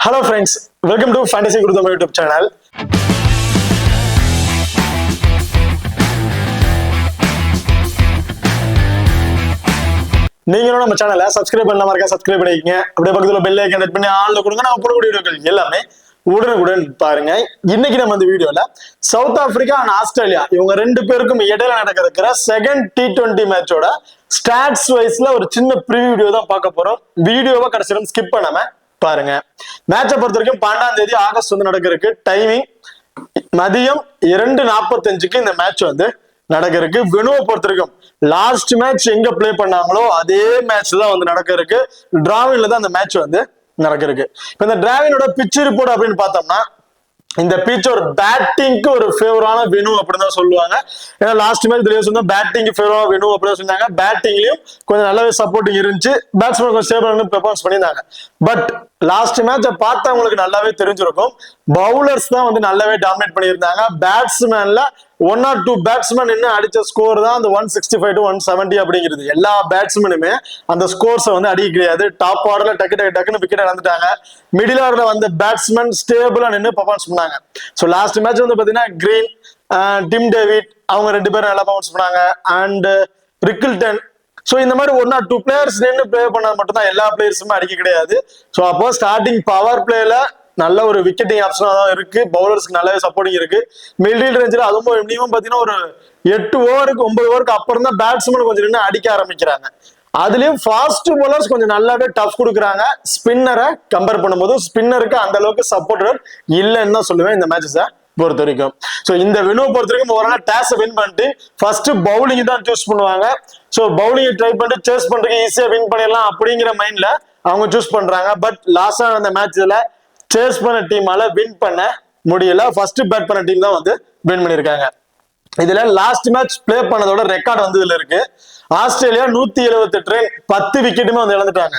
Hello friends, welcome to Fantasy Guru Tamil YouTube channel. நீங்களும் நம்ம சேனலை சப்ஸ்கிரைப் பண்ணாம இருக்க சப்ஸ்கிரைப் பண்ணிக்கங்க. அப்படியே பக்கத்துல பெல் ஐகான் ஹிட் பண்ணி ஆல்ல கொடுங்க. நான் போடக்கூடிய வீடியோக்கள் எல்லாமே உடனுக்குடன் பாருங்க. இன்னைக்கு நம்ம இந்த வீடியோல சவுத் ஆப்பிரிக்கா அண்ட் ஆஸ்திரேலியா இவங்க ரெண்டு பேருக்கும் இடையில நடக்க இருக்கிற செகண்ட் T20 மேட்சோட ஸ்டாட்ஸ் வைஸ்ல ஒரு சின்ன ப்ரிவியூ வீடியோ தான் பார்க்க போறோம். வீடியோவை கடைசியில ஸ்கிப் பண்ணாம பாருங்க. மேட்சை பொறுத்த வரைக்கும் 12ஆம் தேதி ஆகஸ்ட் நடக்கிறதுக்கு டைமிங் மதியம் 2:45 இந்த மேட்ச் நடக்க இருக்கு. வெனுவை பொறுத்த வரைக்கும் லாஸ்ட் மேட்ச் எங்க பிளே பண்ணாங்களோ அதே மேட்ச் தான் நடக்க இருக்கு. டிராவின்ல தான் அந்த மேட்ச் நடக்க இருக்கு. இப்ப இந்த டிராவினோட பிச் ரிப்போர்ட் அப்படின்னு பார்த்தோம்னா இந்த பிச் ஒரு பேட்டிங்க்கு ஒரு ஃபேவரான வெனு அப்படின்னு தான் சொல்லுவாங்க. ஏன்னா லாஸ்ட் மேட்ச் தெளிவா சொன்னா பேட்டிங் ஃபேவரா வெனு அப்படின்னு சொன்னாங்க. பேட்டிங்லயும் கொஞ்சம் நல்லாவே சப்போர்ட்டிங் இருந்துச்சு. பேட்ஸ்மேன் கொஞ்சம் ஸ்டேபிளான பெர்ஃபார்மன்ஸ் பண்ணியிருந்தாங்க. பட் லாஸ்ட் மேட்சை பார்த்தவங்களுக்கு நல்லாவே தெரிஞ்சிருக்கும். பவுலர்ஸ் தான் நல்லாவே டாமினேட் பண்ணியிருந்தாங்க. பேட்ஸ்மேன்ல 1 or 2 பேட்ஸ்மேன் இன்னும் அடிச்ச ஸ்கோர் தான் அந்த 165 to 170 அப்படிங்கிறது. எல்லா பேட்ஸ்மேனுமே அந்த ஸ்கோர்ஸ் அடிக்க கிடையாது. டாப் ஆர்டர்ல டக்குன்னு விக்கெட் இழந்துட்டாங்க. மிடில் ஆர்டர்ல வந்த பேட்ஸ்மேன் ஸ்டேபிளா நின்று பெர்ஃபார்மன்ஸ் பண்ணாங்க. ஸோ லாஸ்ட் மேட்ச் பாத்தீங்கன்னா கிரீன், டிம் டேவிட் அவங்க ரெண்டு பேரும் நல்லா பெர்ஃபார்மன்ஸ் பண்ணாங்க. And Rickelton. ஸோ இந்த மாதிரி 1 or 2 பிளேயர்ஸ் நின்று பிளே பண்ணா மட்டும் தான் எல்லா பிளேயர்ஸுமே அடிக்க கிடையாது. ஸோ அப்போ ஸ்டார்டிங் பவர் பிளேல நல்ல ஒரு விக்கெட்டிங் ஆப்ஷனா தான் இருக்கு. பவுலர்ஸ்க்கு நல்லாவே சப்போர்ட்டிங் இருக்கு. மிடில் ரேஞ்சில் அதுவும் மினிமம் பாத்தீங்கன்னா ஒரு 8 ஓவருக்கு 9 ஓவருக்கு அப்புறம் தான் பேட்ஸ்மேன் கொஞ்சம் நின்று அடிக்க ஆரம்பிக்கிறாங்க. அதுலயும் ஃபாஸ்ட் பவுலர்ஸ் கொஞ்சம் நல்லாவே டஃப் கொடுக்குறாங்க. ஸ்பின்னரை கம்பேர் பண்ணும்போது ஸ்பின்னருக்கு அந்த அளவுக்கு சப்போர்ட்டர் இல்லைன்னு தான் சொல்லுவேன் இந்த மேட்சஸை பொறுத்த வரைக்கும். ஸோ இந்த வெனுவை பொறுத்த வரைக்கும் ஓவரால் டாஸ் வின் பண்ணிட்டு ஃபர்ஸ்ட் பவுலிங் தான் சூஸ் பண்ணுவாங்க. ஸோ பவுலிங் ட்ரை பண்ணிட்டு சேஸ் பண்றதுக்கு ஈஸியா வின் பண்ணிடலாம் அப்படிங்கிற மைண்ட்ல அவங்க சூஸ் பண்றாங்க. பட் லாஸ்டா அந்த மேட்ச்ல சேஸ் பண்ண டீமால வின் பண்ண முடியல. ஃபர்ஸ்ட் பேட் பண்ண டீம் தான் வின் பண்ணிருக்காங்க. இதுல லாஸ்ட் மேட்ச் பிளே பண்ணதோட ரெக்கார்ட் இதுல இருக்கு. Australia 178 run 10 விக்கெட்டுமே இழந்துட்டாங்க.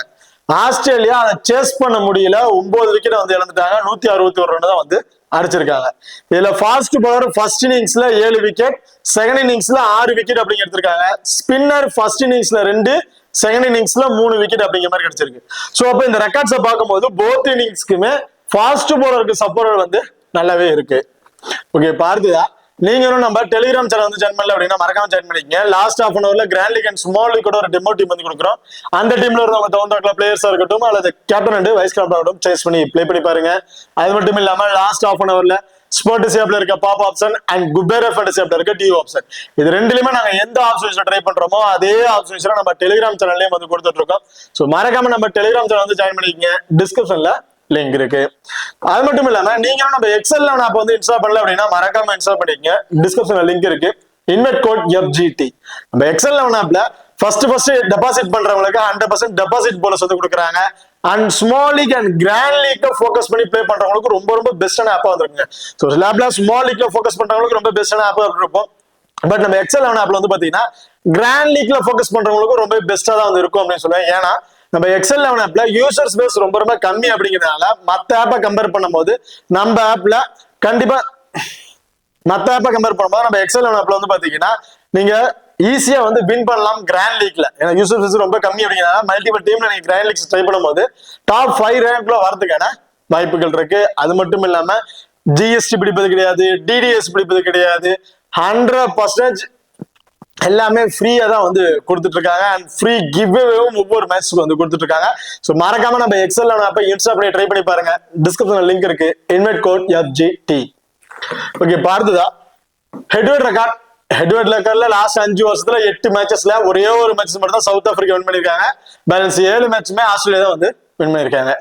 ஆஸ்திரேலியா அதை சேஸ் பண்ண முடியல. 9 விக்கெட் இழந்துட்டாங்க. 161 ரன் தான் அடிச்சிருக்காங்க. இதுல ஃபாஸ்ட் பவுலர் ஃபர்ஸ்ட் இன்னிங்ஸ்ல 7 விக்கெட், செகண்ட் இன்னிங்ஸ்ல 6 விக்கெட் அப்படிங்க எடுத்திருக்காங்க. ஸ்பின்னர் ஃபர்ஸ்ட் இன்னிங்ஸ்ல 2, செகண்ட் இன்னிங்ஸ்ல 3 விக்கெட் அப்படிங்கிற மாதிரி கிடைச்சிருக்கு. சோ அப்ப இந்த ரெக்கார்ட்ஸை பார்க்கும்போது போத் இன்னிங்ஸ்க்குமே ஃபாஸ்ட் பவுலருக்கு சப்போர்ட் நல்லாவே இருக்கு. ஓகே, பார்த்துதா நீங்களும் நம்ம டெலிகிராம் சேனல் ஜாயின் பண்ணல அப்படின்னா மறக்காம ஜாயின் பண்ணிக்கங்க. லாஸ்ட் ஹாஃப் அன் ஹவர்ல grand league and small league ஒரு டெமோ டீம் கொடுக்குறோம். அந்த டீம்ல இருந்தவங்க தகுந்த பிளேயர்ஸா இருக்கட்டும் அல்லது கேப்டன் அண்ட் வைஸ் கேப்டன் ஆகட்டும் சேஸ் பண்ணி பிளே பண்ணி பாருங்க. அது மட்டும் இல்லாம லாஸ்ட் ஹாஃப் அன் ஹவர்ல ஸ்போர்ட்ஸ் ஆப்ல இருக்க pop option and Kubera fantasy ஆப்ல இருக்க டியூ ஆப்ஷன், இது ரெண்டுலயுமே நாங்க எந்த ஆப்ஷன்ஸ்ல ட்ரை பண்றோமோ அதே ஆப்ஷன்ஸ்ல நம்ம டெலிகிராம் சேனல்லயும் கொடுத்துட்டு இருக்கோம். சோ மறக்காம நம்ம டெலிகிராம் சேனல் ஜாயின் பண்ணிக்கங்க. டிஸ்கிரிப்ஷன்ல லிங்க் இருக்கு. அது மட்டும் இல்லாம நீங்களும் நம்ம எக்ஸல் ஆப் இன்ஸ்டால் பண்ணல அப்படின்னா மறக்காம இன்ஸ்டால் பண்ணிக்கங்க. டிஸ்கிரிப்ஷன்ல லிங்க் இருக்கு. Invite code FGT. நம்ம எக்ஸல் ஆப்ல ஃபர்ஸ்ட் டெபாசிட் பண்றவங்களுக்கு 100% டெபாசிட் போனஸ் கொடுக்குறாங்க. And small league and grand league focus பண்ணி பிளே பண்றவங்களுக்கு ரொம்ப பெஸ்டான ஆப்பா வந்துருங்க. ஸோ லேப்ல ஸ்மால் லீக்ல ஃபோக்கஸ் பண்றவங்களுக்கு ரொம்ப பெஸ்டான ஆப்பா இருக்கும். பட் நம்ம எக்ஸல் ஆப்ல பாத்தீங்கன்னா கிராண்ட் லீக்ல ஃபோக்கஸ் பண்றவங்களுக்கு ரொம்ப பெஸ்டா தான் இருக்கும் அப்படின்னு சொல்லுவேன். ஏன்னா நம்ம எக்ஸல் ஆப்ல யூசர்ஸ் பேஸ் ரொம்ப கம்மி அப்படிங்கிறதுனால மத்த ஆப்பை கம்பேர் பண்ணும்போது நம்ம ஆப்ல கண்டிப்பா மத்த ஆப்பை கம்பேர் பண்ணும்போது நம்ம எக்ஸல் ஆப்ல பாத்தீங்கன்னா நீங்க ஈஸியா வின் பண்ணலாம் கிராண்ட் லீக்ல. ஏன்னா யூசர்ஸ் பேஸ் ரொம்ப கம்மி அப்படிங்கிறதுனால மல்டிபிள் டீம்ல நீங்க கிராண்ட் லீக்ஸ் ட்ரை பண்ணும்போது டாப் 5 ரேங்க்ல வரதுக்கான வாய்ப்புகள் இருக்கு. அது மட்டும் இல்லாம GST பிடிப்பது கிடையாது, DDS பிடிப்பது கிடையாது. 100% எல்லாமே ஃப்ரீயா தான் கொடுத்துட்டு இருக்காங்க. அண்ட் ஃப்ரீ கிவ்அவேவும் ஒவ்வொரு மேட்ச்க்கு கொடுத்துட்டு இருக்காங்க. ஸோ மறக்காம நம்ம எக்ஸல் ஆப்பை இன்ஸ்டால் பண்ணி ட்ரை பண்ணி பாருங்க. டிஸ்கிரிப்ஷன்ல லிங்க் இருக்கு. Invite code FGT. ஓகே, பார்த்ததா ஹெட்வெட் ரெக்கார்ட்ல லாஸ்ட் 5 வருஷத்துல 8 மேட்சஸ்ல ஒரே ஒரு மேட்ச் மட்டும் தான் சவுத் ஆப்பிரிக்கா வின் பண்ணிருக்காங்க. பேலன்ஸ் 7 மேட்சுமே ஆஸ்திரேலியா தான் வின் பண்ணிருக்காங்க.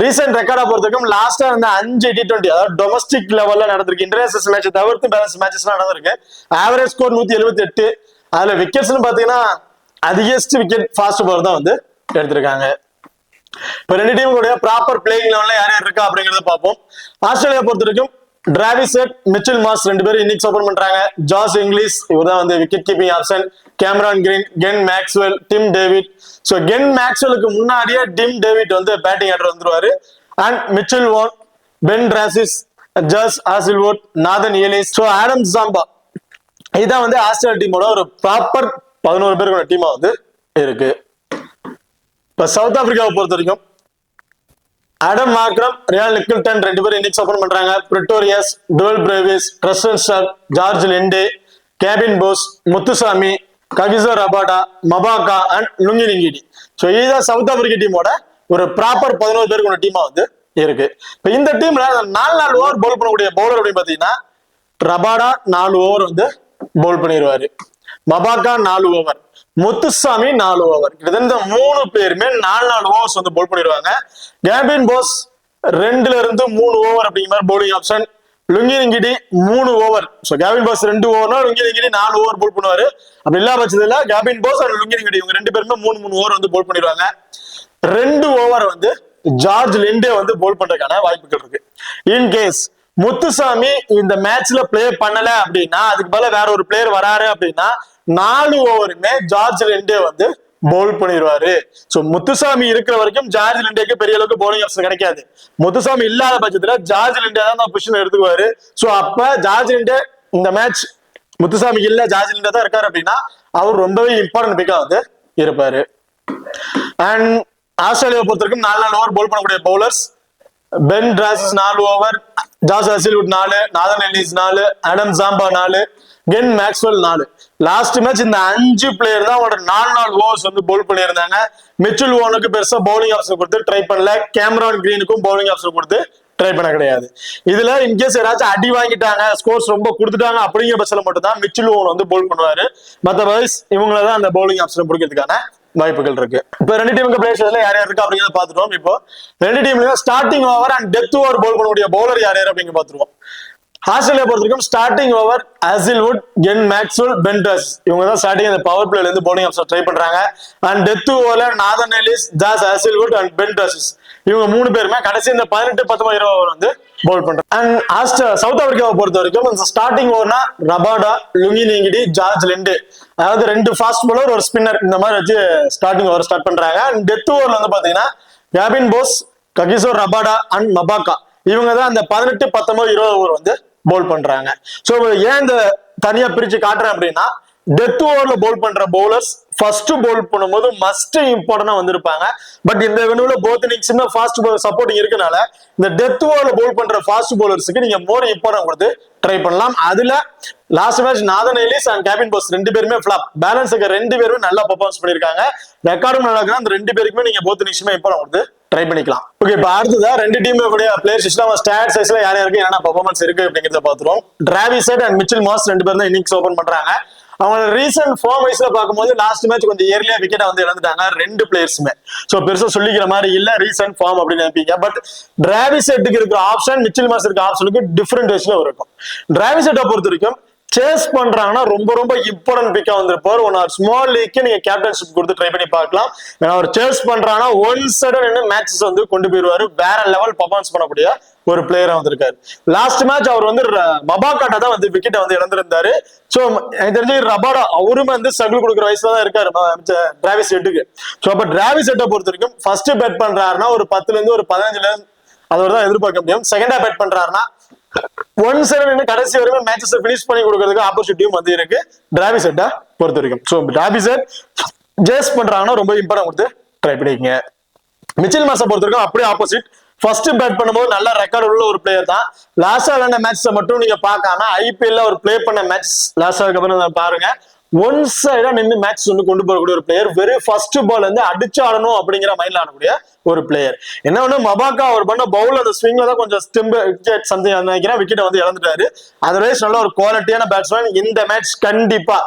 ரீசெண்ட் ரெக்கார்டா பொறுத்தவரைக்கும் லாஸ்டா 5 T20 அதாவது டொமஸ்டிக் லெவல்ல நடந்திருக்கு. இன்டர்நேஷனல் மேட்ச் தவிர்த்து பேலன்ஸ் மேட்சஸ் நடந்திருக்கு. Average score 178. அதுல விக்கெட்ஸ் பாத்தீங்கன்னா அதிகஸ்ட் விக்கெட் ஃபாஸ்ட் பவுலர் தான் எடுத்திருக்காங்க. இப்ப ரெண்டு டீம் கூட ப்ராப்பர் பிளேயிங் லெவல்ல யார் யார் இருக்கா அப்படிங்கறத பார்ப்போம். ஆஸ்திரேலியா பொறுத்த வரைக்கும் டிராவிஸ் ஹெட், மிச்சல் மார்ஷ் ரெண்டு பேரும் இன்னிங்ஸ் ஓபன் பண்றாங்க. ஜாஸ் இங்கிலீஷ் இவர் தான் wicket keeping option. Cameron Green, Glenn Maxwell, Tim David. So Glenn மேக்ஸ்வெலுக்கு முன்னாடியே டிம் டேவிட் பேட்டிங் ஆர்டர் வந்துருவாரு. And Mitchell Vaughan, Ben Dwarshuis, Josh Hazlewood, Nathan Ellis, so Adam Zampa. இதுதான் Australia டீமோட ஒரு proper 11 பேருக்கான டீமா இருக்கு. இப்ப சவுத் ஆப்பிரிக்காவை பொறுத்த வரைக்கும் ஆடம் மார்க்ரம், ரியால் நிக்கில்டன் ரெண்டு பேரும் இன்னிங்ஸ் ஓபன் பண்றாங்க. Pretorius, Dewald Brevis, Tristan Stubbs, George Linde, Corbin Bosch, Muthusamy, Kagiso Rabada, Maphaka and Lungi Ngidi. So இதுதான் சவுத் ஆப்பிரிக்கா டீமோட ஒரு ப்ராப்பர் 11 பேருக்கு ஒரு டீமா வந்து இருக்கு. இப்போ இந்த டீம்ல 4 ஓவர் பவுல் பண்ணக்கூடிய பவுலர் அப்படின்னு பாத்தீங்கன்னா ரபாடா 4 ஓவர் வந்து பவுல் பண்ணிடுவாரு. மபாகா 4 ஓவர், முத்துசாமி 4 ஓவர். கிட்டத்தட்ட 3 பேருமே 4 ஓவர்ஸ் வந்து பவுல் பண்ணிடுவாங்க. கேபின் போஸ் 2 இருந்து 3 ஓவர் அப்படிங்கிற மாதிரி bowling option. Lungi Ngidi 3 over. So Corbin Bosch 2 ஓவர்னா லுங்கினிங்கிடி 4 ஓவர் பவுல் பண்ணுவாரு. அப்படி இல்லா பட்சத்துல கேபின் போஸ் அண்ட் லுங்கினிங்கிடி இவங்க 2 பேருமே 3 ஓவர் வந்து பவுல் பண்ணிடுவாங்க. 2 ஓவர் வந்து ஜார்ஜ் லிண்டே வந்து பவுல் பண்றதுக்கான வாய்ப்புகள் இருக்கு. இன்கேஸ் முத்துசாமி இந்த மேட்ச்ல பிளே பண்ணல அப்படின்னா அதுக்கு பதிலா வேற ஒரு பிளேயர் வராரு அப்படின்னா 4 ஓவருமே ஜார்ஜ் லிண்டே வந்து பவுல் பண்ணிடுவாரு. சோ முத்துசாமி இருக்கிற வரைக்கும் ஜார்ஜ் லிண்டேக்கு பெரிய அளவுக்கு பவுலிங் ஆப்ஷன் கிடைக்காது. முத்துசாமி இல்லாத பட்சத்துல ஜார்ஜ் லிண்டே தான் பொசிஷன் எடுத்துக்குவாரு. சோ அப்ப ஜார்ஜ் லிண்டே இந்த மேட்ச் முத்துசாமி இல்ல ஜார்ஜ் லிண்டே தான் இருக்காரு அப்படின்னா அவர் ரொம்பவே இம்பார்ட்டன்ட் பிக்கா வந்து இருப்பாரு. அண்ட் ஆஸ்திரேலியாவை பொறுத்த வரைக்கும் 4 ஓவர் பவுல் பண்ணக்கூடிய bowlers Ben Dwarshuis 4 over, Josh Hazlewood 4, Nathan Ellis 4, Adam Zampa 4, Glenn Maxwell 4. Last match இந்த 5 பிளேயர் தான் அவரோட 4 ஓவர்ஸ் வந்து பவுல் பண்ணியிருந்தாங்க. மிச்சல் ஓனுக்கு பெருசா பவுலிங் ஆப்ஷன் கொடுத்து ட்ரை பண்ணல. கேமரான் கிரீனுக்கும் பவுலிங் ஆப்ஷன் கொடுத்து ட்ரை பண்ண கிடையாது. இதுல இன்கேஸ் யாராச்சும் அடி வாங்கிட்டாங்க, ஸ்கோர்ஸ் ரொம்ப கொடுத்துட்டாங்க அப்படிங்கிற பட்சத்துல மட்டும் தான் மிச்சல் ஓன் வந்து பவுல் பண்ணுவாரு. மற்றபடி இவங்களதான் அந்த பவுலிங் ஆப்ஷன் பிடிக்கிறதுக்கான வாய்ப்புகள் இருக்கு. இப்ப 2 டீமுக்கு பிளேயர்ஸ்ல யார் யார் இருக்கு அப்படிங்கிறத பாத்துருவோம். இப்போ 2 டீம்லயும் starting over and death over bowl பண்ணக்கூடிய பவுலர் யார் யார் அப்படிங்க பாத்துருவோம். ஆஸ்திரேலியா பொறுத்த வரைக்கும் starting over Hazlewood, Glenn Maxwell, Ben Dwarshuis இவங்க தான் ஸ்டார்டிங் அந்த பவர் பிளேல இருந்து பவுலிங் ஆப்ஷன் ட்ரை பண்றாங்க. அண்ட் டெத் ஓவர்ல Nathan Ellis, Josh Hazlewood and Ben Dwarshuis இவங்க 3 பேருமே கடைசி இந்த 18, 19, 20 ஓவர் வந்து பவுல் பண்றாங்க. அண்ட் சவுத் ஆப்பிரிக்காவை பொறுத்த வரைக்கும் ஸ்டார்டிங் ஓவர்னா ரபாடா, லுங்கினிங்கிடி, ஜார்ஜ் லெண்டே அதாவது 2 ஃபாஸ்ட் பவுலர் ஒரு ஸ்பின்னர் இந்த மாதிரி வச்சு ஸ்டார்டிங் ஓவர் ஸ்டார்ட் பண்றாங்க. அண்ட் டெத் ஓவர்ல வந்து பாத்தீங்கன்னா Corbin Bosch, Kagiso Rabada and Maphaka இவங்க தான் அந்த 18, 19, 20 ஓவர் வந்து பவுல் பண்றாங்க. சோ ஏன் இந்த தனியா பிரிச்சு காட்டுறேன் அப்படின்னா டெத் ஓவர்ல பவுல் பண்ற பவுலர்ஸ் ஃபர்ஸ்ட் பவுல் பண்ணும்போது மஸ்ட் இம்பார்ட்டன்டா வந்திருப்பாங்க. பட் இந்த வெனுல போத் இன்னிங்ஸ்மே ஃபாஸ்ட் பவுலர் சப்போர்ட்டிங் இருக்கனால இந்த டெத் ஓவர்ல பவுல் பண்ற ஃபாஸ்ட் பவுலர்ஸ்க்கு நீங்க மோர் இம்பார்ட்டன்ட் கொடுத்து ட்ரை பண்ணலாம். அதுல last match Nathan Ellis and Corbin Bosch 2 பேருமே ஃபிளாப். பேலன்ஸ் 2 பேருமே நல்லா பெர்ஃபார்மன்ஸ் பண்ணிருக்காங்க. ரெக்கார்டும் நல்லா இருக்கு. அந்த 2 பேருக்குமே நீங்க போத் இன்னிங்ஸ்மே இம்பார்ட்டன்ட் கொடுத்து ட்ரை பண்ணிக்கலாம். ஓகே, இப்போ அடுத்ததா 2 டீம்ல கூடிய பிளேயர்ஸ் சிஸ்டம் ஸ்டாட் சைஸ்ல யார் யாருக்கு என்னென்ன பெர்ஃபார்மன்ஸ் இருக்கு அப்படிங்கறத பாத்துருவோம். Travis Head and Mitchell Marsh 2 பேரும் தான் இன்னிங்ஸ் ஓபன் பண்றாங்க. அவங்க ரீசன்ட் ஃபார்ம் வைஸ்ல பார்க்கும்போது லாஸ்ட் மேட்ச் கொஞ்சம் ஏர்லியா விக்கெட்டை வந்து இழந்துட்டாங்க 2 பிளேயர்ஸுமே. சோ பெருசா சொல்லிக்கிற மாதிரி இல்ல ரீசன்ட் ஃபார்ம் அப்படின்னு நினைப்பீங்க. பட் டிராவிஸ் ஹெட்டுக்கு இருக்கிற ஆப்ஷன் மிச்சல் மார்ஷ் இருக்க ஆப்ஷனுக்கு டிஃபரெண்ட் வேஸ்ல இருக்கும். டிராவிஸ் ஹெட்டை பொறுத்த வரைக்கும் சேஸ் பண்றாங்கன்னா ரொம்ப ரொம்ப இம்பார்ட்டன்ட் பிக்கா வந்திருப்பாரு. ஒன் ஆர் ஸ்மால் லீக்கு நீங்க கேப்டன்ஷிப் கொடுத்து ட்ரை பண்ணி பார்க்கலாம். அவர் சேஸ் பண்றாங்கன்னா ஒன் சைடு மேட்சஸ் வந்து கொண்டு போயிருவாரு. வேற லெவல் பர்ஃபார்மன்ஸ் பண்ணக்கூடிய ஒரு பிளேயரா வந்திருக்காரு. லாஸ்ட் மேட்ச் அவர் வந்து மபாகாட்டா தான் வந்து விக்கெட்டை வந்து இழந்திருந்தாரு. சோ எனக்கு தெரிஞ்சு ரபாடா அவருமே வந்து ஸ்ட்ரகிள் கொடுக்குற வயசுல தான் இருக்காரு டிராவிஸ் ஹெட்டுக்கு. சோ அப்ப டிராவிஸ் ஹெட்டை பொறுத்த வரைக்கும் ஃபர்ஸ்ட் பேட் பண்றாருன்னா ஒரு 10ல இருந்து ஒரு 15ல அதோட தான் எதிர்பார்க்க முடியும். செகண்டா பேட் பண்றாருன்னா 1 7 கடைசி வரைக்கும் மேட்சஸ் பினிஷ் பண்ணி கொடுக்கறதுக்கு ஆப்பர்ச்சுனிட்டியும் வந்து இருக்கு டிராவிஸ் ஹெட்டை பொறுத்த வரைக்கும். சோ டிராவிஸ் ஹெட் ஜேஸ் பண்றாங்கன்னா ரொம்ப இம்பார்ட்டன்ட் கொடுத்து ட்ரை பண்ணிக்கங்க. மிச்சல் மார்ஷை பொறுத்த வரைக்கும் அப்படியே ஆப்போசிட். ஃபர்ஸ்ட் பேட் பண்ணும்போது நல்ல ரெக்கார்டு உள்ள ஒரு பிளேயர் தான். லாஸ்டா விளையாண்ட மேட்சை மட்டும் நீங்க பார்க்காம ஐபிஎல்ல ஒரு பிளே பண்ண மேட்ச் லாஸ்டா அப்புறம் பாருங்க. ஒன் சைடா நின்று மேட்ச் வந்து கொண்டு போகக்கூடிய ஒரு பிளேயர். வெறும் ஃபர்ஸ்ட் பால் வந்து அடிச்சு ஆடணும் அப்படிங்கிற மைண்ட்ல ஆடக்கூடிய ஒரு பிளேயர். என்ன ஒண்ணு மபாகா அவர் பண்ண பவுல் அந்த ஸ்விங்ல தான் கொஞ்சம் ஸ்டிம்பு விக்கெட் சம்திங் நினைக்கிறேன் விக்கெட்டை வந்து இழந்துட்டாரு. அதர்வைஸ் நல்ல ஒரு குவாலிட்டியான பேட்ஸ்மேன். இந்த மேட்ச் கண்டிப்பா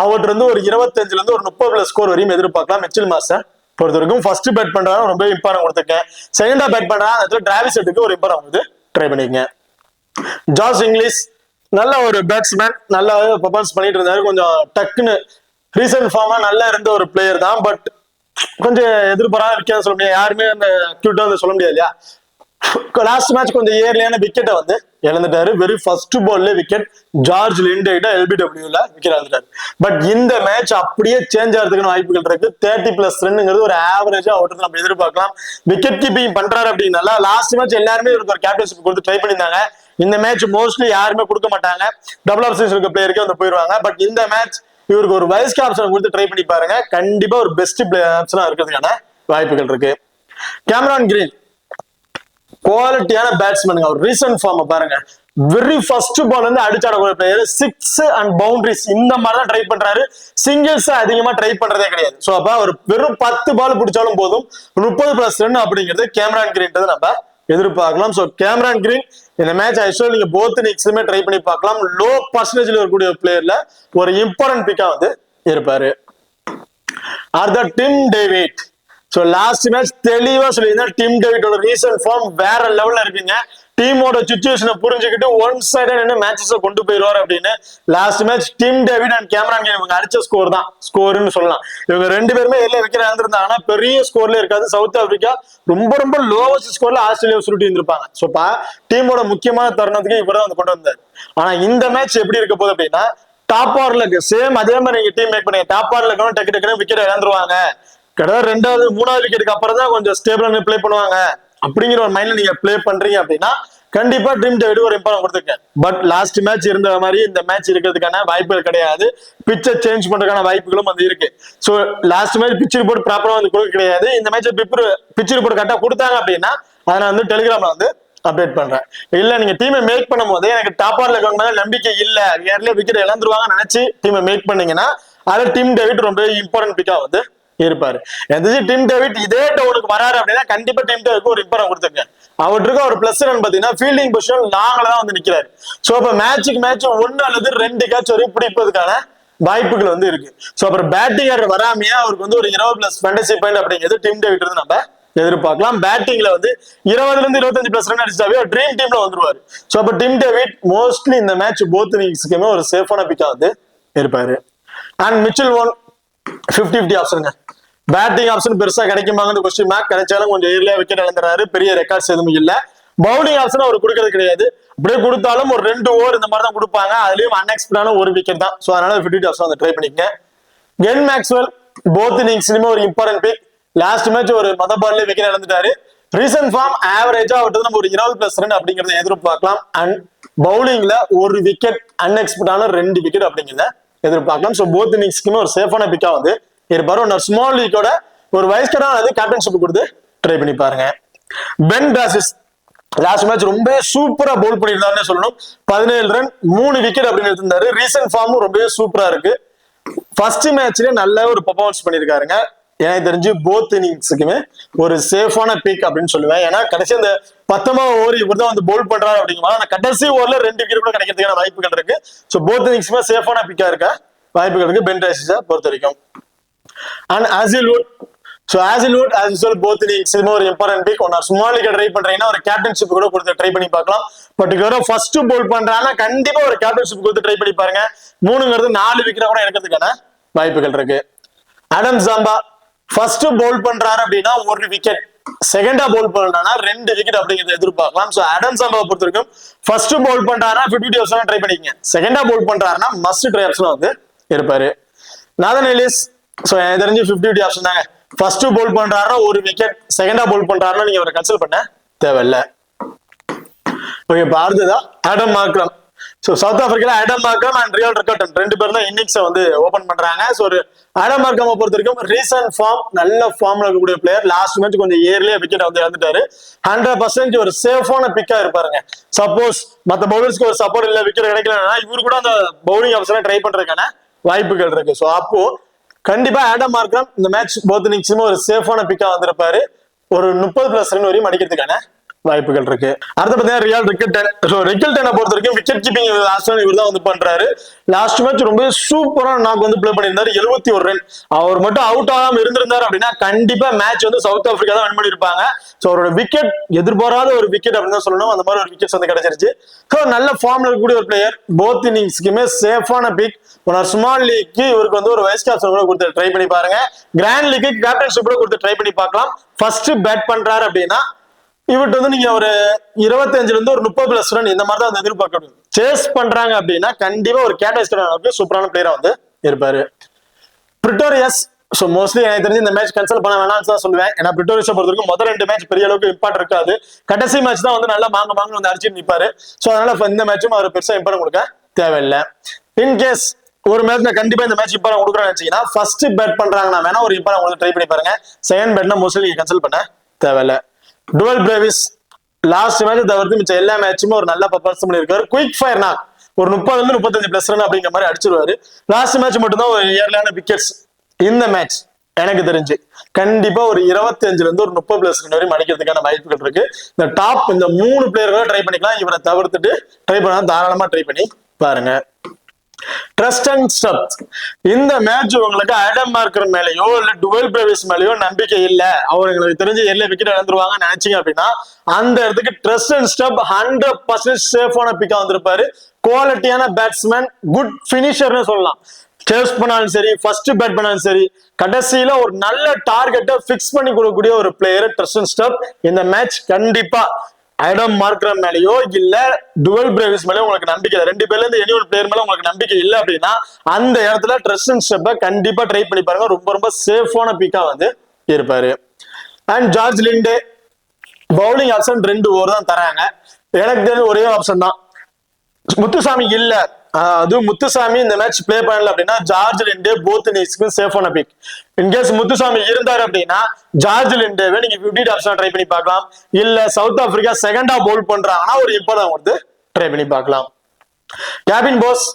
அவர்கிட்ட இருந்து ஒரு 25ல இருந்து ஒரு 30+ ஸ்கோர் வரையும் எதிர்பார்க்கலாம். மிச்சல் மார்ஷை பொறுத்த வரைக்கும் ஃபர்ஸ்ட் பேட் பண்றாங்க ரொம்ப இம்பார்ட்டன்ட் கொடுத்துருக்கேன். செகண்டா பேட் பண்றாங்க அந்த இடத்துல டிராவிஸ் ஹெட்டுக்கு ஒரு இம்பார்ட்டன்ட் வந்து ட்ரை பண்ணிக்கங்க. ஜாஸ் இங்கிலீஷ் நல்ல ஒரு பேட்ஸ்மேன், நல்லா பெர்ஃபார்மன்ஸ் பண்ணிட்டு இருந்தாரு. கொஞ்சம் டக்குன்னு ரீசன்ட் ஃபார்மா நல்லா இருந்த ஒரு பிளேயர் தான். பட் கொஞ்சம் எதிர்பாராம விக்கெட் சொல்ல முடியாது. யாருமே அந்த அக்யூட்டா வந்து சொல்ல முடியாது இல்லையா. லாஸ்ட் மேட்ச் கொஞ்சம் ஏர்லியான விக்கெட்டை வந்து இழந்துட்டாரு. வெறும் ஃபர்ஸ்ட் பால்ல விக்கெட் ஜார்ஜ் லிண்டே LBWல விக்கெட் இழந்துட்டாரு. பட் இந்த மேட்ச் அப்படியே சேஞ்ச் ஆகிறதுக்கு வாய்ப்புகள் இருக்கு. 30+ ரன்ங்கிறது ஒரு ஆவரேஜா அவர்கிட்ட நம்ம எதிர்பார்க்கலாம். விக்கெட் கீப்பிங் பண்றாரு அப்படின்னால லாஸ்ட் மேட்ச் எல்லாருமே ஒரு கேப்டன்ஷிப் கொடுத்து ட்ரை பண்ணியிருந்தாங்க. இந்த மேட்ச் மோஸ்ட்லி யாருமே கொடுக்க மாட்டாங்க. டபுள் ஆப்ஷன்ஸ் இருக்க பிளேயருக்கு வந்து போயிருவாங்க. பட் இந்த மேட்ச் இவருக்கு ஒரு வைஸ் ஆப்ஷன் கொடுத்து ட்ரை பண்ணி பாருங்க. கண்டிப்பா ஒரு பெஸ்ட் ஆப்ஷனா இருக்கிறதுக்கான வாய்ப்புகள் இருக்கு. கேமரான் கிரீன் குவாலிட்டியான பேட்ஸ்மேன். அவர் ரீசன்ட் ஃபார்ம் பாருங்க, வெரி ஃபர்ஸ்ட் பால் வந்து அடிச்சாடக்கூடிய பிளேயர், 6 அண்ட் பவுண்டரிஸ் இந்த மாதிரி தான் ட்ரை பண்றாரு. சிங்கிள்ஸ் அதிகமா ட்ரை பண்றதே கிடையாது. சோ அப்ப அவர் வெறும் 10 பால் பிடிச்சாலும் போதும் 30+ ரன் அப்படிங்கிறது கேமரான் கிரீன் நம்ம எதிர்பார்க்கலாம். சோ கேமரான் கிரீன் இந்த மேட்ச் ஆக்சுவலா நீங்க போத் இன்னிங்ஸ்லயுமே ட்ரை பண்ணி பார்க்கலாம். லோ பர்சன்டேஜ்ல இருக்கக்கூடிய பிளேயர்ல ஒரு இம்பார்ட்டன்ட் பிக்கா வந்து இருப்பாரு. அடுத்த dim David. So last match தெளிவா சொல்லியிருந்தேன், டிம் டேவிட்டோட ரீசன்ட் ஃபார்ம் வேற லெவல்ல இருக்குங்க. டீமோட சிச்சுவேஷனை புரிஞ்சுக்கிட்டு ஒன் சைடா நின்று மேட்சஸ் கொண்டு போயிருவார் அப்படின்னு. Last match Tim David and Cameron green இவங்க அடிச்ச ஸ்கோர் தான் ஸ்கோர்னு சொல்லலாம். இவங்க 2 பேருமே எல்லாம் வைக்கிற இருந்திருந்தாங்கன்னா பெரிய ஸ்கோர்ல இருக்காது. சவுத் ஆப்பிரிக்கா ரொம்ப ரொம்ப லோவஸ்ட் ஸ்கோர்ல ஆஸ்திரேலியா சுருட்டி இருந்திருப்பாங்க. சோ டீமோட முக்கியமான தருணத்துக்கு இவர்தான் வந்து கொண்டு வந்தார். ஆனா இந்த மேட்ச் எப்படி இருக்க போகுது அப்படின்னா, டாப் ஆர்ல இருக்கு சேம் அதே மாதிரி நீங்க டீம் மேக் பண்ணீங்க. டாப் ஆர்ல இருக்கணும் டக்கு டக்குன்னு விக்கெட் இழந்துருவாங்க. கடவுள் 2வது 3வது விக்கெட்டுக்கு அப்புறம் தான் கொஞ்சம் ஸ்டேபிளா பிளே பண்ணுவாங்க அப்படிங்கிற ஒரு மைண்ட்ல நீங்க பிளே பண்றீங்க அப்படின்னா கண்டிப்பா டிம் டேவிட் ஒரு இம்பார்ட்டன்ட் கொடுத்துருக்கேன். பட் லாஸ்ட் மேட்ச் இருந்த மாதிரி இந்த மேட்ச் இருக்கிறதுக்கான வாய்ப்புகள் கிடையாது. பிச்சை சேஞ்ச் பண்றதுக்கான வாய்ப்புகளும் வந்து இருக்கு. So last match pitch report ப்ராப்பரா வந்து கொடுக்க கிடையாது. இந்த மேட்ச் பிச் ரிப்போர்ட் கரெக்டா கொடுத்தாங்க அப்படின்னா அதை நான் வந்து டெலிகிராம்ல வந்து அப்டேட் பண்றேன். இல்ல நீங்க டீமை மேக் பண்ணும் போது எனக்கு டாப் ஆர்ல இருக்கவங்க நம்பிக்கை இல்ல, ஏர்லயே விக்கெட் இழந்துருவாங்க நினைச்சு டீமை மேக் பண்ணீங்கன்னா அது டிம் டேவிட் ரொம்ப இம்பார்ட்டன்ட் பிக்கா வந்து இருப்பாரு. டிம் டேவிட் இதே டவுனுக்கு வராரு அப்படின்னா கண்டிப்பா டிம் டேவிட்க்கு ஒரு இம்பார்ட்டன்ட் கொடுத்துருங்க. அவருக்கு ஒரு பிளஸ் பாத்தீங்கன்னா ஃபீல்டிங் பொசிஷன் லாங்ல தான் வந்து நிக்கிறாரு. சோ அப்ப மேட்சுக்கு மேட்ச் 1 அல்லது 2 கேட்ச் வரைக்கும் பிடிப்பதற்கான வாய்ப்புகள் வந்து இருக்கு. சோ அப்புறம் பேட்டிங் ஆர்டர் வராமையா அவருக்கு வந்து ஒரு 20+ ஃபேண்டசி பாயிண்ட் அப்படிங்கிறது டிம் டேவிட் இருந்து நம்ம எதிர்பார்க்கலாம். பேட்டிங்ல வந்து 20-25+ ரன் அடிச்சாவே ட்ரீம் டீம்ல வந்துருவாரு. சோ அப்ப டிம் டேவிட் மோஸ்ட்லி இந்த மேட்ச் போத் இன்னிங்ஸ்க்குமே ஒரு சேஃபான பிக்கா வந்து இருப்பாரு. அண்ட் மிச்சல் ஒன் 50-50 ஆப்ஷனுங்க. பேட்டிங் ஆப்ஷன் பெருசா கிடைக்குமாங்க கொஸ்டின் மார்க். கிடைச்சாலும் கொஞ்சம் ஏர்லியா விக்கெட் இழந்துறாரு, பெரிய ரெக்கார்ட்ஸ் எதுவும் இல்ல. பவுலிங் ஆப்ஷன் அவர் கொடுக்கறது கிடையாது. அப்படியே கொடுத்தாலும் ஒரு 2 ஓவர் இந்த மாதிரி தான் கொடுப்பாங்க. அதுலயும் அன்எக்ஸ்பெக்டான ஒரு விக்கெட் தான். சோ அதனால 50 ஆப்ஷன் வந்து ட்ரை பண்ணிக்கங்க. கென் மேக்ஸ்வெல் போத் இன்னிங்ஸ்லயுமே ஒரு இம்பார்ட்டன்ட் பிக். லாஸ்ட் மேட்ச் ஒரு பால்ல விக்கெட் இழந்துட்டாரு. ரீசன்ட் ஃபார்ம் ஆவரேஜா அவர்கிட்ட நம்ம ஒரு 20+ ரன் அப்படிங்கறத எதிர்பார்க்கலாம். அண்ட் பவுலிங்ல ஒரு விக்கெட், அன்எக்ஸ்பெக்டான 2 விக்கெட் அப்படிங்கிறத எதிர்பார்க்கலாம். சோ போத் இன்னிங்ஸ்க்குமே ஒரு சேஃபான பிக்கா வந்து இருப்பாரு. ஒரு ஸ்மால் லீக்கோட ஒரு வயசுக்கான கேப்டன்ஷிப் கொடுத்து ட்ரை பண்ணி பாருங்க. பென் பிராசிஸ் லாஸ்ட் மேட்ச் ரொம்ப சூப்பரா பவுல் பண்ணியிருந்தாருன்னு சொல்லணும். 17 ரன் 3 விக்கெட் அப்படின்னு இருந்தாரு. ரீசன்ட் ஃபார்மும் ரொம்ப சூப்பரா இருக்கு. ஃபர்ஸ்ட் மேட்ச்லயே நல்ல ஒரு பெர்ஃபார்மன்ஸ் பண்ணிருக்காருங்க. எனக்கு தெரிஞ்சு போத் இன்னிங்ஸுக்குமே ஒரு சேஃபான பிக் அப்படின்னு சொல்லுவேன். ஏன்னா கடைசி அந்த 19வது ஓவர் இவர் தான் வந்து பவுல் பண்றாரு அப்படிங்கும்போது ஆனா கடைசி ஓவர்ல 2 விக்கெட் கூட கிடைக்கிறதுக்கான வாய்ப்புகள் இருக்கு. சோ போத் இன்னிங்ஸுமே சேஃபான பிக்கா இருக்க வாய்ப்புகள் இருக்கு பென் பிராசிஸை பொறுத்த வரைக்கும். And Hazlewood. So Hazlewood as usual both innings ஒரு இம்பார்ட்டன்ட் பிக். ஒன்னா ஸ்மால் லீக் ட்ரை பண்றீங்கன்னா ஒரு கேப்டன்ஷிப் கூட கொடுத்து ட்ரை பண்ணி பார்க்கலாம். பர்டிகுலரா ஃபர்ஸ்ட் பவுல் பண்றாங்கன்னா கண்டிப்பா ஒரு கேப்டன்ஷிப் கொடுத்து ட்ரை பண்ணி பாருங்க. 3ங்கிறது 4 விக்கெட் கூட எடுக்கிறதுக்கான வாய்ப்புகள் இருக்கு. ஆடம் ஜாம்பா ஃபர்ஸ்ட் பவுல் பண்றாரு அப்படின்னா ஒரு விக்கெட், செகண்டா பவுல் பண்றானா 2 விக்கெட் அப்படிங்கறத எதிர்பார்க்கலாம். சோ ஆடம் ஜாம்பாவை பொறுத்த வரைக்கும் ஃபர்ஸ்ட் பவுல் பண்றாருன்னா 50 ஆப்ஷன் ட்ரை பண்ணிக்கங்க. செகண்டா பவுல் பண்றாருன்னா மஸ்ட் ட்ரை ஆப்ஷன் வந்து இருப்பாரு. நாதன் எலிஸ் சோ எனக்கு தெரிஞ்சு 50 ஆப்ஷன் தாங்க. ஃபர்ஸ்ட் பவுல் பண்றாருன்னா ஒரு விக்கெட், செகண்டா பவுல் பண்றாருன்னா நீங்க அவரை கன்சிடர் பண்ண தேவையில்ல. ஓகே, இப்ப அடுத்ததா ஆடம் மார்க்ரம். சோ சவுத் ஆப்பிரிக்கால Aiden Markram and Ryan Rickelton 2 பேரும் தான் இன்னிங்ஸை வந்து ஓபன் பண்றாங்க. சோ ஒரு ஆடம் மார்க்ரம் பொறுத்த வரைக்கும் ரீசன்ட் ஃபார்ம் நல்ல ஃபார்ம்ல இருக்கக்கூடிய பிளேயர். லாஸ்ட் மேட்ச் கொஞ்சம் ஏர்லியா விக்கெட் வந்து இழந்துட்டாரு. 100% ஒரு சேஃபான பிக்கா இருப்பாருங்க. சப்போஸ் மத்த பவுலர்ஸ்க்கு ஒரு சப்போர்ட் இல்ல, விக்கெட் கிடைக்கலன்னா இவரு கூட அந்த பவுலிங் ஆப்ஷனை ட்ரை பண்றதுக்கான வாய்ப்புகள் இருக்கு. சோ அப்போ கண்டிப்பா ஆடம் மார்க்ரம் இந்த மேட்ச் போத் இன்னிங்ஸுமே ஒரு சேஃபான பிக்கா வந்திருப்பாரு. ஒரு 30+ ரன் வரையும் அடிக்கிறதுக்கான வாய்ப்புகள் இருக்கு. அடுத்து பாத்தீங்கன்னா ரியல் ரிக்கர்டன். சோ ரிக்கர்டனை பொறுத்த வரைக்கும் விக்கெட் கீப்பிங் இவர் தான் வந்து பண்றாரு. லாஸ்ட் மேட்ச் ரொம்ப சூப்பரா நாக்கு வந்து பிளே பண்ணியிருந்தாரு. 71 ரன். அவர் மட்டும் அவுட் ஆகாம இருந்திருந்தாரு அப்படின்னா கண்டிப்பா மேட்ச் வந்து சவுத் ஆப்பிரிக்கா தான் வின் பண்ணிருப்பாங்க. சோ அவரோட விக்கெட் எதிர்பாராத ஒரு விக்கெட் அப்படின்னு தான் சொல்லணும். அந்த மாதிரி ஒரு விக்கெட் வந்து கிடைச்சிருச்சு. சோ நல்ல ஃபார்ம்ல இருக்கக்கூடிய ஒரு பிளேயர். போத் இன்னிங்ஸ்க்குமே சேஃபான பிக். ஸ்மால் லீக்கு இவருக்கு வந்து ஒரு வைஸ் கேப்டன் கூட கொடுத்து ட்ரை பண்ணி பாருங்க. கிராண்ட் லீக்கு கேப்டன்ஷிப் கூட கொடுத்து ட்ரை பண்ணி பார்க்கலாம். ஃபர்ஸ்ட் பேட் பண்றாரு அப்படின்னா இவர்கிட்ட வந்து நீங்க ஒரு 25 இருந்து ஒரு 30+ ரன் இந்த மாதிரி தான் வந்து எதிர்பார்க்கணும். சேஸ் பண்றாங்க அப்படின்னா கண்டிப்பா ஒரு கேட்டகரி சூப்பரான பிளேயரா வந்து இருப்பாரு. பிரிட்டோரியஸ் சோ மோஸ்ட்லி எனக்கு தெரிஞ்சு இந்த மேட்ச் கேன்சல் பண்ண வேணாம்னு தான் சொல்லுவேன். ஏன்னா பிரிட்டோரியஸை பொறுத்த வரைக்கும் முதல் 2 மேட்ச் பெரிய அளவுக்கு இம்பார்ட் இருக்காது. கடைசி மேட்ச் தான் வந்து நல்லா மாங்க வந்து அடிச்சு நிற்பாரு. சோ அதனால இந்த மேட்சும் அவர் பெருசா இம்பார்ட் கொடுக்க தேவையில்லை. இன்கேஸ் ஒரு மேட்ச் கண்டிப்பா இந்த மேட்ச் இம்பார்ட் கொடுக்குறேன்னு வச்சீங்கன்னா ஃபர்ஸ்ட் பேட் பண்றாங்கன்னா வேணா ஒரு இம்பார்ட் ட்ரை பண்ணி பாருங்க. செகண்ட் பேட்னா மோஸ்ட்லி கேன்சல் பண்ண தேவையில்லை. டுவல் பிரேவிஸ் லாஸ்ட் மேட்ச் தவிர்த்து மிச்ச எல்லா மேட்சுமே ஒரு நல்ல பர்ஃபார்மன்ஸ் பண்ணிருக்காரு. குயிக் ஃபயர் நாக் ஒரு 30-35 ரன் அப்படிங்கிற மாதிரி அடிச்சிருவாரு. லாஸ்ட் மேட்ச் மட்டும் தான் ஒரு இயர்லியான விக்கெட்ஸ். இந்த மேட்ச் எனக்கு தெரிஞ்சு கண்டிப்பா ஒரு 25 ஒரு 30+ ரன் வரையும் அடிக்கிறதுக்கான வாய்ப்புகள் இருக்கு. இந்த டாப் இந்த 3 பிளேயர்களை ட்ரை பண்ணிக்கலாம். இவரை தவிர்த்துட்டு ட்ரை பண்ணா தாராளமா ட்ரை பண்ணி பாருங்க. ட்ரஸ்ட் அண்ட் ஸ்டப் இந்த மேட்ச் உங்களுக்கு ஆடம் மார்க்கர் மேலேயோ இல்ல டுவெல் பிரேவிஸ் மேலேயோ நம்பிக்கை இல்ல, அவங்களுக்கு தெரிஞ்சு எல்லா விக்கெட் இழந்துருவாங்க நினைச்சீங்க அப்படின்னா அந்த இடத்துக்கு ட்ரஸ்ட் அண்ட் ஸ்டப் 100% சேஃபான பிக்கா வந்திருப்பாரு. குவாலிட்டியான பேட்ஸ்மேன், குட் பினிஷர்னு சொல்லலாம். சேஸ் பண்ணாலும் சரி, ஃபர்ஸ்ட் பேட் பண்ணாலும் சரி, கடைசியில ஒரு நல்ல டார்கெட்டை பிக்ஸ் பண்ணி கொடுக்கக்கூடிய ஒரு பிளேயர் ட்ரஸ்ட் அண்ட் ஸ்டப். இந்த மேட்ச் கண்டிப்பா ஆடம் மார்க்ரம் மேலேயோ இல்ல டுவெல் பிரேவிஸ் மேலேயோ உங்களுக்கு நம்பிக்கை இல்லை, 2 பேர்ல இருந்து எனி ஒரு பிளேயர் மேல உங்களுக்கு நம்பிக்கை இல்லை அப்படின்னா அந்த இடத்துல ட்ரஸ்ட் அண்ட் ஸ்டெப்பை கண்டிப்பா ட்ரை பண்ணி பாருங்க. ரொம்ப சேஃபான பீக்கா வந்து இருப்பாரு. And George லிண்டே bowling option 2 over தான் தராங்க. எனக்கு தெரிஞ்ச ஒரே ஆப்ஷன் தான். முத்துசாமி இல்ல, அது முத்துசாமி இந்த மேட்ச் பிளே பண்ணல அப்படின்னா ஜார்ஜ் லிண்டே போத் இன்னிங்ஸ்க்கும் சேஃபான பிக். இன்கேஸ் முத்துசாமி இருந்தாரு அப்படின்னா ஜார்ஜ் லிண்டேவை நீங்க 50 ஆப்ஷன் ட்ரை பண்ணி பார்க்கலாம். இல்ல சவுத் ஆப்பிரிக்கா செகண்டா பவுல் பண்றாங்கன்னா ஒரு இப்பதான் வந்து ட்ரை பண்ணி பார்க்கலாம். கேபின் போஸ்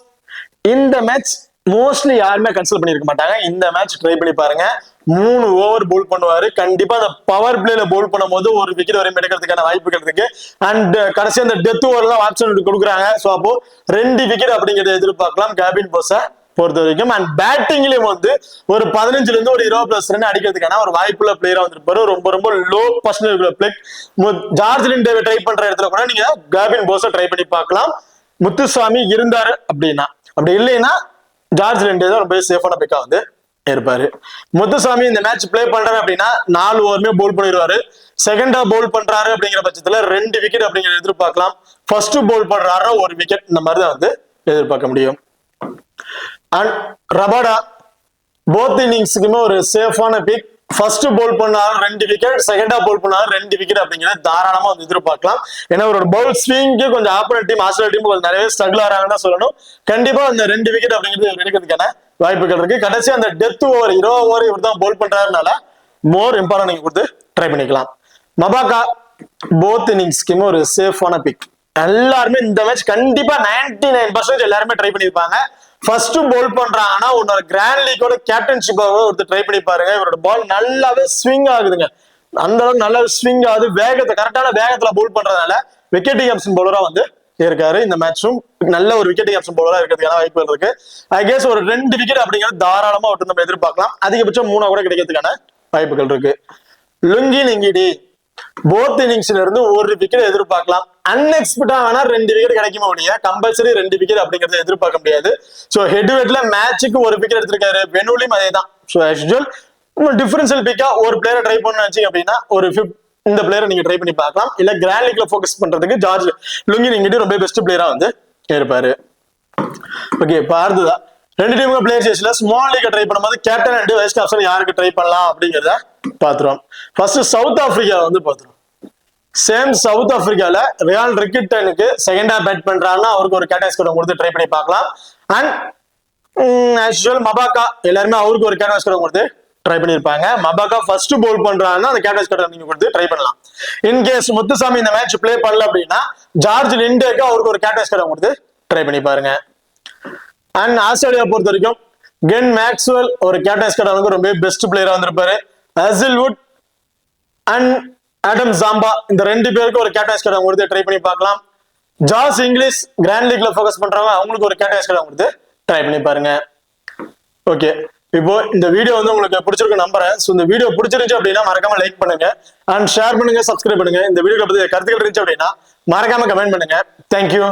இந்த மேட்ச் மோஸ்ட்லி யாருமே கன்சிடர் பண்ணிருக்க மாட்டாங்க. இந்த மேட்ச் ட்ரை பண்ணி பாருங்க. 3 ஓவர் பவுல் பண்ணுவாரு. கண்டிப்பா அந்த பவர் பிளேல பவுல் பண்ணும் போது ஒரு விக்கெட் வரையும் எடுக்கிறதுக்கான வாய்ப்புகள் இருக்கு. அண்ட் கடைசி அந்த டெத் ஓவர்லாம் ஆப்ஷன் கொடுக்குறாங்க. ஸோ அப்போ 2 விக்கெட் அப்படிங்கிறத எதிர்பார்க்கலாம் கேபின் போஸை பொறுத்த வரைக்கும். அண்ட் பேட்டிங்லயும் வந்து ஒரு 15 ஒரு 20+ ரன் அடிக்கிறதுக்கான ஒரு வாய்ப்புள்ள பிளேயரா வந்திருப்பாரு. ரொம்ப லோ பர்சன்டேஜ் பிளேக். ஜார்ஜ் லிண்டேவை ட்ரை பண்ற இடத்துல கூட நீங்க கேபின் போஸை ட்ரை பண்ணி பார்க்கலாம். முத்துசாமி இருந்தாரு அப்படின்னா. அப்படி இல்லைன்னா ஜார்ஜ் லிண்டே தான் ரொம்ப சேஃபான பிக்கா வந்து இருப்பாரு. முத்துசாமி இந்த மேட்ச் பிளே பண்றாரு அப்படின்னா 4 ஓவருமே பவுல் பண்ணிடுவாரு. செகண்டா பவுல் பண்றாரு அப்படிங்கிற பட்சத்துல 2 விக்கெட் அப்படிங்கிற எதிர்பார்க்கலாம். ஃபர்ஸ்ட் பவுல் பண்றாரு 1 விக்கெட், இந்த மாதிரி தான் வந்து எதிர்பார்க்க முடியும். அண்ட் ரபாடா போத் இன்னிங்ஸுக்குமே ஒரு சேஃபான பிக். ஃபர்ஸ்ட் பவுல் பண்ணாலும் 2 விக்கெட், செகண்டா பவுல் பண்ணாலும் 2 விக்கெட் அப்படிங்கிறத தாராளமா வந்து எதிர்பார்க்கலாம். ஏன்னா ஒரு பவுல் ஸ்விங்க்கு கொஞ்சம் ஆப்போனன்ட் டீம் ஆஸ்திரேலியா டீம் கொஞ்சம் நிறைய ஸ்ட்ரகிள் ஆறாங்கன்னு சொல்லணும். கண்டிப்பா அந்த 2 விக்கெட் அப்படிங்கிறது எடுக்கிறதுக்கான வாய்ப்புகள் இருக்கு. கடைசி அந்த டெத் ஓவர் 20 ஓவர் இவர் தான் பவுல் பண்றாருனால மோர் இம்பார்ட்டன்ட் நீங்க கொடுத்து ட்ரை பண்ணிக்கலாம். மபாக்கா போத் இன்னிங்ஸ்க்குமே ஒரு சேஃபான பிக். எல்லாருமே இந்த மேட்ச் கண்டிப்பா 99% எல்லாருமே ட்ரை பண்ணிருப்பாங்க. ஃபர்ஸ்ட் பவுல் பண்றாங்கன்னா உன்னோட கிராண்ட் லீக்கோட கேப்டன்ஷிப் ஒருத்தர் ட்ரை பண்ணி பாருங்க. இவரோட பால் நல்லாவே ஸ்விங் ஆகுதுங்க. அந்த அளவுக்கு நல்லா ஸ்விங் ஆகுது. வேகத்தை கரெக்டான வேகத்துல பவுல் பண்றதுனால விக்கெட்டிங் ஆப்ஷன் பவுலரா வந்து இருக்காரு. இந்த மேட்சும் நல்ல ஒரு விக்கெட்டிங் ஆப்ஷன் பவுலரா இருக்கிறதுக்கான வாய்ப்புகள் இருக்கு. ஐ கெஸ் ஒரு 2 விக்கெட் அப்படிங்கிறது தாராளமா விட்டு நம்ம எதிர்பார்க்கலாம். அதிகபட்சம் 3 கூட கிடைக்கிறதுக்கான வாய்ப்புகள் இருக்கு. லுங்கி நிங்கிடி போத் இன்னிங்ஸ்ல இருந்து 1 விக்கெட் எதிர்பார்க்கலாம். அன்எக்ஸ்பெக்டா வேணா 2 விக்கெட் கிடைக்குமா ஒழிய கம்பல்சரி 2 விக்கெட் அப்படிங்கறத எதிர்பார்க்க முடியாது. சோ ஹெட்வெட்ல மேட்சுக்கு 1 விக்கெட் எடுத்திருக்காரு. வெனுலியும் அதே தான். சோ ஆஸ் யூசுவல் டிஃபரன்ஷியல் பிக்கா ஒரு பிளேயரை ட்ரை பண்ணாச்சு அப்படின்னா ஒரு இந்த பிளேயரை நீங்க ட்ரை பண்ணி பார்க்கலாம். இல்ல கிராண்ட் லீக்ல ஃபோக்கஸ் பண்றதுக்கு ஜார்ஜ் லுங்கி நிங்கிடி ரொம்ப பெஸ்ட் பிளேயரா வந்து இருப்பாரு. ஓகே, இப்ப அடுத்ததா 2 டீமுக்கு பிளேயர் சேஸ்ல ஸ்மால் லீக் ட்ரை பண்ணும்போது கேப்டன் அண்ட் வைஸ் கேப்டன் யாருக்கு ட்ரை பண்ணலாம் அப்படிங்கறத பாத்துறோம். ஃபர்ஸ்ட் சவுத் ஆப்பிரிக்கா வந்து பாத்துறோம். சேம் சவுத் ஆப்பிரிக்கால ரியால் ரிக்கிட்டனுக்கு செகண்டா பேட் பண்றாங்கன்னா அவருக்கு ஒரு கேப்டன் ஸ்கோர் கொடுத்து ட்ரை பண்ணி பார்க்கலாம். அண்ட் ஆஸ் யூசுவல் மபாக்கா எல்லாருமே அவருக்கு ஒரு கேப்டன் ஸ்கோர் கொடுத்து ட்ரை பண்ணிருப்பாங்க. மபாக்கா ஃபர்ஸ்ட் பவுல் பண்றாங்கன்னா அந்த கேப்டன் ஸ்கோர் நீங்க கொடுத்து ட்ரை பண்ணலாம். இன்கேஸ் முத்துசாமி இந்த மேட்ச் பிளே பண்ணல அப்படின்னா ஜார்ஜ் லிண்டேக்கு அவருக்கு ஒரு கேப்டன் ஸ்கோர் கொடுத்து ட்ரை பண்ணி பாருங்க. அண்ட் ஆஸ்திரேலியா பொறுத்த வரைக்கும் கென் மேக்ஸ்வெல் ஒரு கேப்டன் ஸ்கோர் ரொம்ப பெஸ்ட் பிளேயரா வந்திருப்பாரு. ஹசில்வுட் அண்ட் ஆடம் ஜாம்பா இந்த 2 பேருக்கு ஒரு கேப்டன் ஸ்கோர் கொடுத்து ட்ரை பண்ணி பார்க்கலாம். ஜாஸ் இங்கிலீஷ் கிராண்ட் லீக்ல ஃபோக்கஸ் பண்றவங்க அவங்களுக்கு ஒரு கேப்டன் ஸ்கோர் கொடுத்து ட்ரை பண்ணி பாருங்க. ஓகே, இப்போ இந்த வீடியோ வந்து உங்களுக்கு பிடிச்சிருக்கு நம்புறேன். ஸோ இந்த வீடியோ பிடிச்சிருந்துச்சு அப்படின்னா மறக்காம லைக் பண்ணுங்க அண்ட் ஷேர் பண்ணுங்க, சப்ஸ்கிரைப் பண்ணுங்க. இந்த வீடியோ பத்தி கருத்துக்கள் இருந்துச்சு அப்படின்னா மறக்காம கமெண்ட் பண்ணுங்க. தேங்க்யூ.